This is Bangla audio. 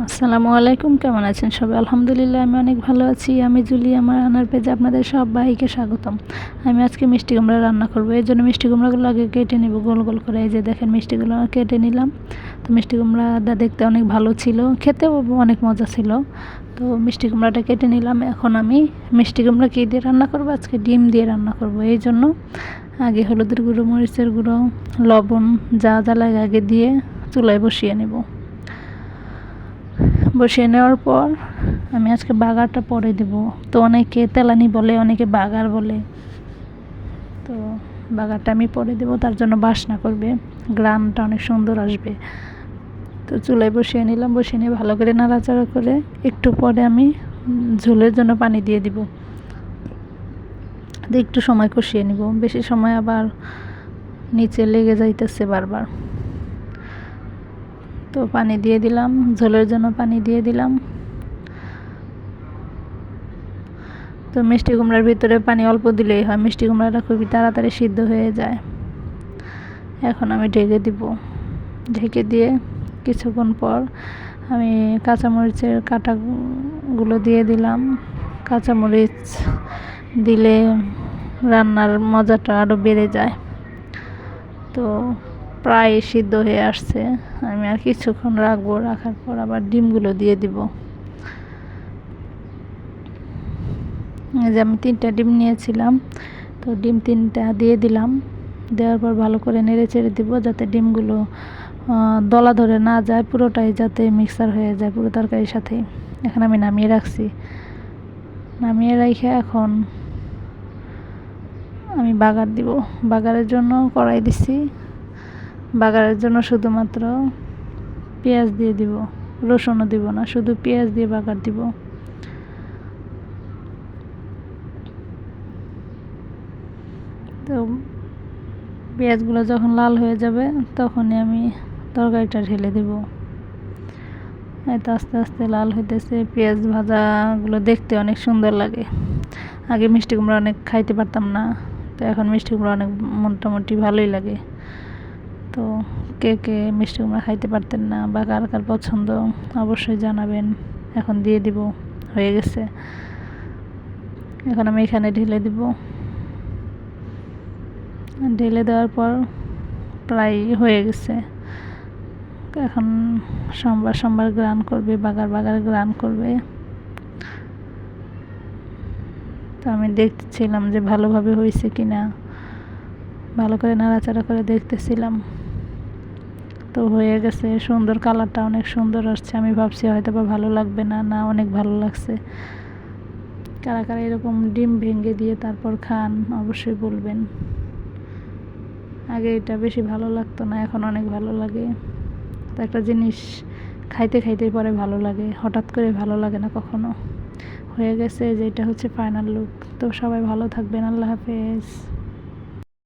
আসসালামু আলাইকুম, কেমন আছেন সবাই? আলহামদুলিল্লাহ আমি অনেক ভালো আছি। আমি জুলি, আমার রান্নার পেজে আপনাদের সবাইকে স্বাগতম। আমি আজকে মিষ্টি কুমড়া রান্না করব। এই জন্য মিষ্টি কুমড়াগুলো আগে কেটে নেব গোল গোল করে। এই যে দেখেন মিষ্টিগুলো কেটে নিলাম। তো মিষ্টি কুমড়াটা দেখতে অনেক ভালো ছিল, খেতেও অনেক মজা ছিল। তো মিষ্টি কুমড়াটা কেটে নিলাম। এখন আমি মিষ্টি কুমড়া কী দিয়ে রান্না করব? আজকে ডিম দিয়ে রান্না করব। এই জন্য আগে হলুদের গুঁড়ো, মরিচের গুঁড়ো, লবণ যা যা লাগে আগে দিয়ে চুলায় বসিয়ে নেব। বসিয়ে নেওয়ার পর আমি আজকে বাগারটা পরে দেব। তো অনেকে তেলানি বলে, অনেকে বাগার বলে। তো বাগারটা আমি পরে দেব, তার জন্য বাসনা করবে, গ্রানটা অনেক সুন্দর আসবে। তো চুলায় বসিয়ে নিলাম। বসিয়ে নিয়ে ভালো করে নাড়াচাড়া করে একটু পরে আমি ঝোলের জন্য পানি দিয়ে দিব। একটু সময় কষিয়ে নিব, বেশি সময় আবার নিচে লেগে যাইতেছে বারবার। তো পানি দিয়ে দিলাম, ঝোলের জন্য পানি দিয়ে দিলাম। তো মিষ্টি কুমড়ার ভিতরে পানি অল্প দিলেই হয়, মিষ্টি কুমড়াটা খুবই তাড়াতাড়ি সিদ্ধ হয়ে যায়। এখন আমি ঢেকে দিব। ঢেকে দিয়ে কিছুক্ষণ পর আমি কাঁচামরিচের কাঁটাগুলো দিয়ে দিলাম। কাঁচামরিচ দিলে রান্নার মজাটা আরও বেড়ে যায়। তো প্রায় সিদ্ধ হয়ে আসছে, আমি আর কিছুক্ষণ রাখবো। রাখার পর আবার ডিমগুলো দিয়ে দিব। এই যে আমি 3টা ডিম নিয়েছিলাম, তো ডিম 3টা দিয়ে দিলাম। দেওয়ার পর ভালো করে নেড়ে চেড়ে দিব, যাতে ডিমগুলো দলা ধরে না যায়, পুরোটাই যাতে মিক্সার হয়ে যায় পুরো তরকারির সাথে। এখন আমি নামিয়ে রাখছি। নামিয়ে রেখে এখন আমি বাগার দিব। বাগারের জন্য কড়াই দিছি। বাগারের জন্য শুধুমাত্র পেঁয়াজ দিয়ে দিব, রসুনও দিব না, শুধু পেঁয়াজ দিয়ে বাগার দিব। তো পেঁয়াজগুলো যখন লাল হয়ে যাবে তখনই আমি তরকারিটা ঢেলে দেব। এত আস্তে আস্তে লাল হইতেছে। পেঁয়াজ ভাজাগুলো দেখতে অনেক সুন্দর লাগে। আগে মিষ্টি কুমড়া অনেক খাইতে পারতাম না, তো এখন মিষ্টি কুমড়া অনেক মোটামুটি ভালোই লাগে। তো কে কে মিষ্টি কুমড়া খাইতে পারতেন না বা কার কার পছন্দ অবশ্যই জানাবেন। এখন দিয়ে দিব, হয়ে গেছে। এখন আমি এখানে ঢেলে দিব। ঢেলে দেওয়ার পর প্রায় হয়ে গেছে। এখন সোমবার সোমবার গ্রান করবে, বাগার বাগার গ্রান করবে। তো আমি দেখতেছিলাম যে ভালোভাবে হয়েছে কিনা, ভালো করে নাড়াচাড়া করে দেখতেছিলাম। তো হয়ে গেছে, সুন্দর, কালারটা অনেক সুন্দর আসছে। আমি ভাবছি হয়তো বা ভালো লাগবে না, না অনেক ভালো লাগছে। কারা কারা এরকম ডিম ভেঙে দিয়ে তারপর খান অবশ্যই বলবেন। আগে এটা বেশি ভালো লাগতো না, এখন অনেক ভালো লাগে। তো একটা জিনিস খাইতে খাইতে পরে ভালো লাগে, হঠাৎ করে ভালো লাগে না কখনো। হয়ে গেছে, যে এটা হচ্ছে ফাইনাল লুক। তো সবাই ভালো থাকবেন, আল্লাহ হাফেজ।